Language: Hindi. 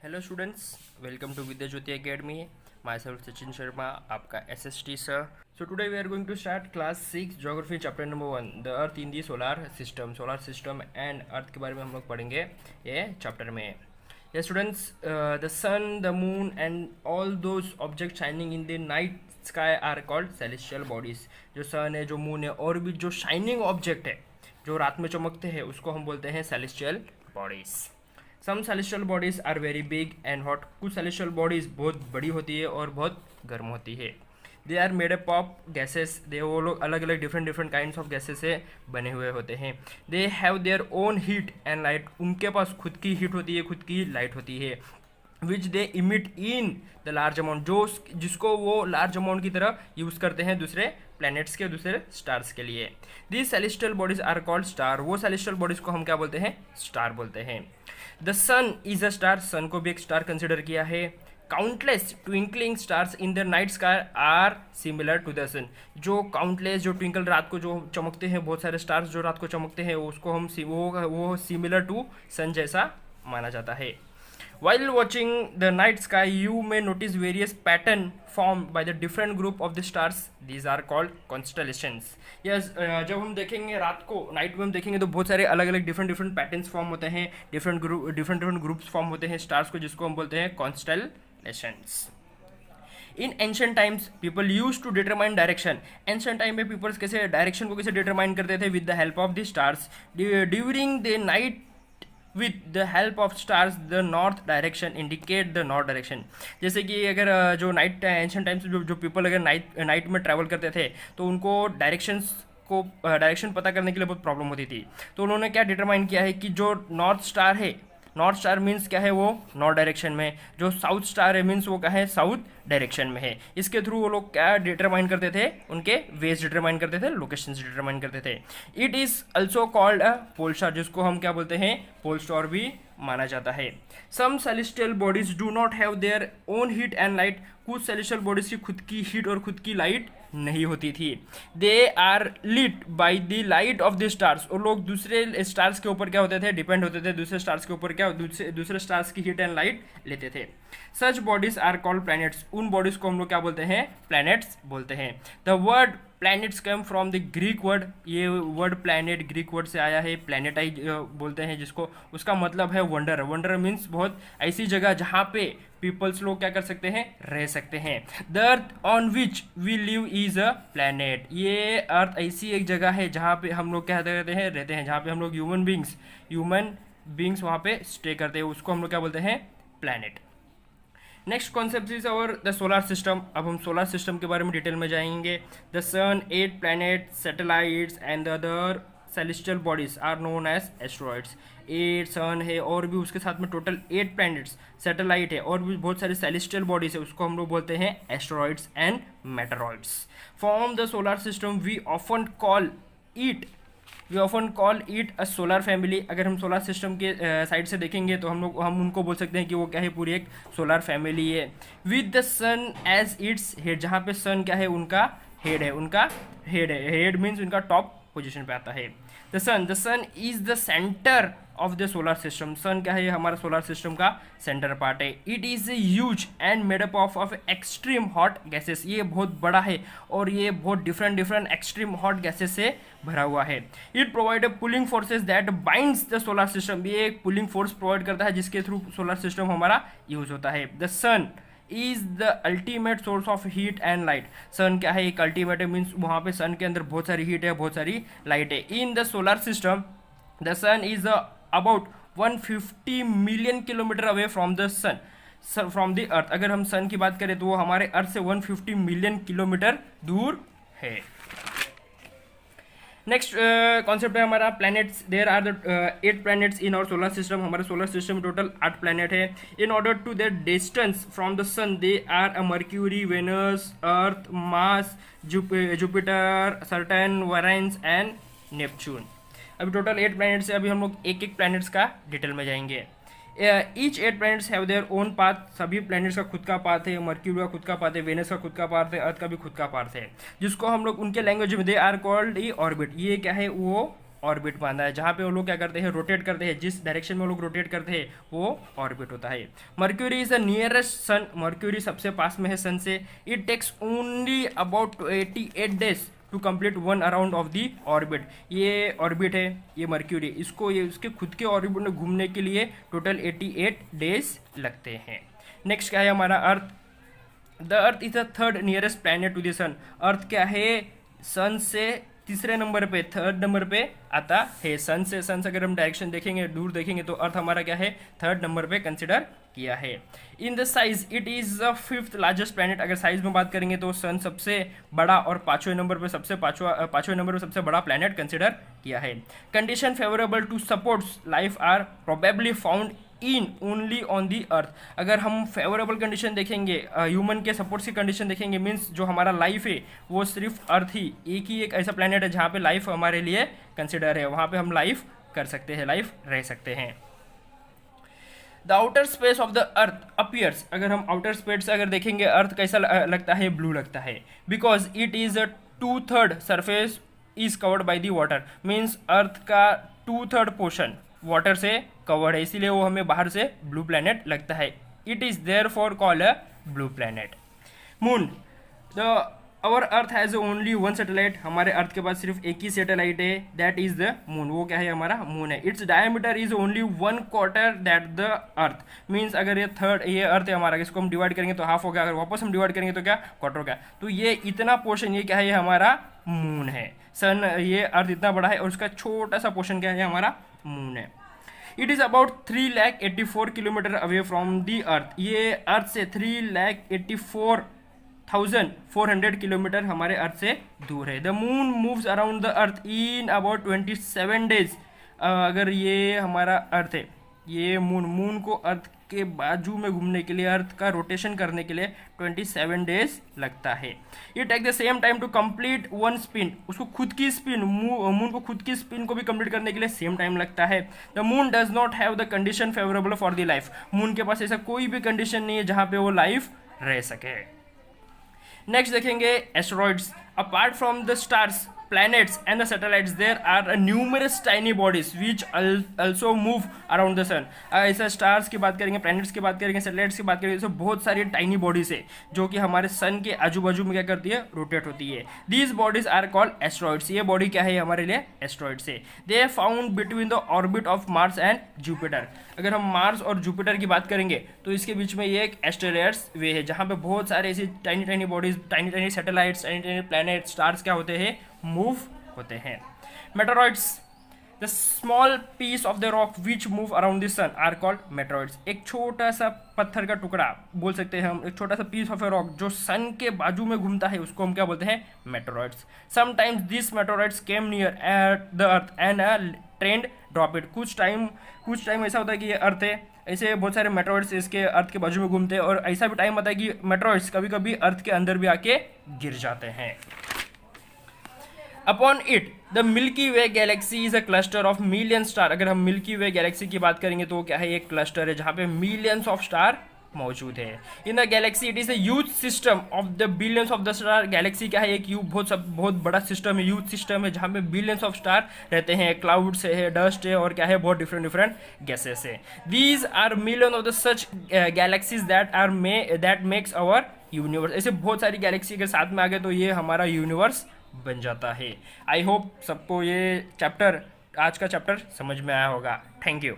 Hello students, welcome to Vidya Jyoti academy. Myself Sachin Sharma, आपका SST sir. So today we are going to start class 6 geography chapter number 1, the earth in the solar system and earth के बारे में हम लोग पढ़ेंगे ये चैप्टर में। ये students, the sun, the moon and all those object shining in the night sky are called celestial bodies. जो सन है, जो मून है और भी जो शाइनिंग ऑब्जेक्ट है जो रात में चमकते हैं, उसको हम बोलते हैं celestial bodies. Some celestial bodies are very big and hot. कुछ सेलेस्टियल बॉडीज बहुत बड़ी होती है और बहुत गर्म होती है। They are made up of gases. They वो लोग अलग अलग डिफरेंट काइंड्स ऑफ गैसेस से बने हुए होते हैं। They have their own heat and light. उनके पास खुद की हीट होती है, खुद की लाइट होती है। Which they emit in the large amount, जिसको वो लार्ज अमाउंट की तरह यूज़ करते हैं दूसरे प्लैनेट्स के, दूसरे स्टार्स के लिए। These celestial bodies are called star. वो सेलेस्टियल बॉडीज को हम क्या बोलते हैं? स्टार बोलते हैं। The sun is a star. Sun को भी एक स्टार कंसिडर किया है। Countless twinkling stars in the night sky are similar to the sun. जो काउंटलेस, जो ट्विंकल, रात को जो चमकते हैं, बहुत सारे स्टार्स जो रात को चमकते हैं, उसको हम वो सिमिलर टू सन जैसा माना जाता है। While watching the night sky, you may notice various pattern formed by the different group of the stars. These are called constellations. Yes, जब हम देखेंगे रात को, नाइट में हम देखेंगे तो बहुत सारे अलग अलग डिफरेंट पैटर्न्स फॉर्म होते हैं, डिफरेंट ग्रुप्स फॉर्म होते हैं स्टार्स को, जिसको हम बोलते हैं constellations. In ancient times people use to determine direction. Ancient time में पीपल्स कैसे डायरेक्शन को कैसे डिटरमाइन करते थे? With the help of the stars. During the night with the help of stars the north direction indicate the north direction। जैसे कि अगर जो नाइट एंशियंट टाइम्स जो पीपल अगर नाइट में ट्रैवल करते थे तो उनको डायरेक्शन पता करने के लिए बहुत प्रॉब्लम होती थी। तो उन्होंने क्या डिटरमाइन किया है कि जो नॉर्थ स्टार है, नॉर्थ स्टार मीन्स क्या है? वो नॉर्थ डायरेक्शन में। जो साउथ स्टार है मीन्स वो क्या है? साउथ डायरेक्शन में है। इसके थ्रू वो लोग क्या डिटरमाइन करते थे? उनके वेज डिटरमाइन करते थे, लोकेशंस डिटरमाइन करते थे। It is also called a pole star, जिसको हम क्या बोलते हैं? पोल स्टार भी माना जाता है। Some celestial bodies do not have their own heat and light. कुछ सेलेस्टियल बॉडीज की खुद की हीट और खुद की लाइट नहीं होती थी। They are lit by the light of the stars. और लोग दूसरे स्टार्स के ऊपर क्या होते थे? डिपेंड होते थे। दूसरे स्टार्स के ऊपर क्या दूसरे स्टार्स की हीट एंड लाइट लेते थे। सच बॉडीज आर कॉल्ड प्लैनेट्स। उन बॉडीज को हम लोग क्या बोलते हैं? प्लैनेट्स बोलते हैं। The word planets come from the Greek word. ये वर्ड प्लैनेट ग्रीक वर्ड से आया है। प्लैनेटाइज बोलते हैं जिसको। उसका मतलब है वंडर। वंडर मीन्स बहुत ऐसी जगह जहाँ पे पीपल्स लोग क्या कर सकते हैं? रह सकते हैं। The earth on which we live is a planet. ये अर्थ ऐसी एक जगह है जहाँ पे हम लोग क्या रहते हैं, जहाँ पे हम लोग ह्यूमन बींग्स वहाँ पे स्टे करते हैं, उसको हम लोग क्या बोलते हैं? प्लैनेट। नेक्स्ट कॉन्सेप्ट इज और द सोलर सिस्टम। अब हम सोलर सिस्टम के बारे में डिटेल में जाएंगे। The sun, 8 planet, satellites and the other celestial bodies are known as asteroids. 8 sun है और भी उसके साथ में टोटल 8 प्लैनेट्स, सैटेलाइट है और भी बहुत सारी सेलेस्टियल बॉडीज है, उसको हम लोग बोलते हैं asteroids and meteoroids. From the solar system we often call it a solar family. अगर हम सोलर सिस्टम के साइड से देखेंगे तो हम उनको बोल सकते हैं कि वो क्या है? पूरी एक सोलर फैमिली है। With the sun as its head. जहाँ पे सन क्या है? उनका हेड है। हेड मीन्स उनका टॉप पोजीशन पे आता है। The sun is the centre of the solar system. Sun क्या है? हमारा सोलर सिस्टम का सेंटर पार्ट है। It is huge and made up of extreme hot gases. ये बहुत बड़ा है और ये बहुत डिफरेंट एक्सट्रीम हॉट गैसेस से भरा हुआ है। It provide pulling forces that binds the solar system. ये एक पुलिंग फोर्स प्रोवाइड करता है जिसके थ्रू सोलर सिस्टम हमारा यूज होता है। The sun is the ultimate source of heat and light. Sun क्या है? एक अल्टीमेट है, मीन्स वहाँ पे सन के अंदर बहुत सारी हीट है, बहुत सारी लाइट है। In the solar system the sun is about 150 million kilometre away from the earth. अगर हम सन की बात करें तो वो हमारे अर्थ से 150 मिलियन किलोमीटर दूर है। नेक्स्ट कॉन्सेप्ट है हमारा planets. There are the 8 planets in our solar system. हमारे सोलर सिस्टम में टोटल 8 प्लैनेट है। In order to their distance from the sun they are a Mercury, Venus, Earth, Mars, Jupiter, Saturn, Uranus and Neptune. अभी टोटल 8 प्लैनेट्स है। अभी हम लोग एक प्लैनेट्स का डिटेल में जाएंगे। Each 8 planets have their own path. सभी प्लैनेट्स का खुद का पाथ है। मर्क्यूरी का खुद का पाथ है, वेनस का खुद का पाथ है, अर्थ का भी खुद का पाथ है, जिसको हम लोग उनके लैंग्वेज में they are called the orbit. ये क्या है? वो ऑर्बिट बांधा है, जहाँ पे वो लोग क्या करते हैं, रोटेट करते हैं, जिस डायरेक्शन में वो लोग रोटेट करते हैं वो ऑर्बिट होता है। Mercury is the nearest sun, Mercury सबसे पास में है सन से। It takes only about 88 days to complete one around of the orbit. ये ऑर्बिट है, ये मर्क्यूरी, इसको ये उसके खुद के ऑर्बिट में घूमने के लिए टोटल 88 डेज लगते हैं। नेक्स्ट क्या है हमारा earth. The earth is the third nearest planet to the sun. Earth क्या है, सन से तीसरे नंबर पे, थर्ड नंबर पे आता है। सन से अगर हम डायरेक्शन देखेंगे, दूर देखेंगे, तो अर्थ हमारा क्या है, थर्ड नंबर पे कंसिडर किया है। In the size it is the fifth largest planet. अगर साइज में बात करेंगे तो सन सबसे बड़ा और पांचवें नंबर पे पांचवें नंबर पे सबसे बड़ा प्लैनेट कंसिडर किया है। Condition favourable to supports life are probably found in only on the earth. अगर हम फेवरेबल कंडीशन देखेंगे, ह्यूमन के सपोर्ट्स की कंडीशन देखेंगे, मीन्स जो हमारा लाइफ है वो सिर्फ अर्थ ही एक ऐसा प्लैनेट है जहाँ पे लाइफ हमारे लिए कंसिडर है, वहाँ पे हम लाइफ कर सकते हैं, लाइफ रह सकते हैं। The outer space of the earth appears. अगर हम आउटर स्पेस अगर देखेंगे, अर्थ कैसा लगता है, ब्लू लगता है, because it is a 2/3 surface is covered by the water. Means earth का 2/3 पोर्शन वाटर से कवर्ड है, इसीलिए वो हमें बाहर से ब्लू प्लैनेट लगता है। It is there for call a blue planet. Moon, the our earth has only one satellite. हमारे अर्थ के पास सिर्फ एक ही सैटेलाइट है, दैट इज द मून। वो क्या है, हमारा मून है। Its diameter is only 1/4 that the earth. Means अगर ये अर्थ है हमारा, इसको हम डिवाइड करेंगे तो हाफ हो गया, अगर वापस हम डिवाइड करेंगे तो क्या, क्वार्टर हो गया। तो ये इतना पोर्शन, ये क्या है, ये हमारा मून है। सन, ये अर्थ इतना बड़ा है और उसका छोटा सा पोर्शन क्या है, हमारा मून है। It is about 384 kilometre away from the earth. ये अर्थ से 384,400 किलोमीटर हमारे अर्थ से दूर है। The moon moves around the earth in about 27 days. अगर ये हमारा अर्थ है, ये मून को अर्थ के बाजू में घूमने के लिए, अर्थ का रोटेशन करने के लिए 27 डेज लगता है। ये take the same time to complete one spin. उसको खुद की स्पिन, मून को खुद की स्पिन को भी कंप्लीट करने के लिए सेम टाइम लगता है। The moon does not have the condition favourable for the life. Moon के पास ऐसा कोई भी कंडीशन नहीं है जहाँ पे वो लाइफ रह सके। नेक्स्ट देखेंगे asteroids. Apart from the stars, planets and the satellites, there are numerous tiny bodies which also move around the sun. ऐसा स्टार्स की बात करेंगे, प्लैनेट्स की बात करेंगे, सैटेलाइट्स की बात करेंगे, तो बहुत सारी टाइनी बॉडीज है जो कि हमारे सन के आजू बाजू में क्या करती है, रोटेट होती है। These bodies are called asteroids. ये बॉडी क्या है, हमारे लिए एस्ट्रॉइड्स है। They are found between the orbit of Mars and Jupiter. अगर हम मार्स और जुपिटर की बात करेंगे तो इसके बीच में ये एक एस्टेरॉइड्स वे है, जहाँ पे बहुत सारे ऐसी tiny tiny bodies, tiny tiny satellites, tiny tiny planet, stars क्या होते हैं, मूव होते हैं। Meteoroids, the small piece of the rock which move around the sun are called meteoroids. एक छोटा सा पत्थर का टुकड़ा बोल सकते हैं हम, एक छोटा सा पीस ऑफ ए रॉक जो सन के बाजू में घूमता है, उसको हम क्या बोलते हैं, meteoroids. Sometimes this meteoroids came near at the earth and a trend drop it. कुछ टाइम ऐसा होता है कि ये अर्थ है, ऐसे बहुत सारे मेटेरॉइड्स इसके अर्थ के बाजू में घूमते हैं, और ऐसा भी टाइम आता है कि मेटेरॉइड्स कभी कभी अर्थ के अंदर भी आके गिर जाते हैं। Upon it the milky way Galaxy is a cluster of million star. अगर हम मिल्की वे गैलेक्सी की बात करेंगे तो क्या है, एक क्लस्टर है जहाँ पे मिलियंस ऑफ स्टार मौजूद है। In the Galaxy it is a huge system of the billions of the star. Galaxy क्या है, एक बहुत बड़ा सिस्टम है, ह्यूज सिस्टम है जहाँ पे बिलियंस ऑफ स्टार रहते हैं। क्लाउड्स है, डस्ट है, और क्या है, बहुत डिफरेंट गैसेस है। These are million of the such galaxies that makes our universe. ऐसे बहुत सारी गैलेक्सी के साथ में आ गए तो ये हमारा यूनिवर्स बन जाता है। आई होप सबको ये चैप्टर, आज का चैप्टर समझ में आया होगा। Thank you.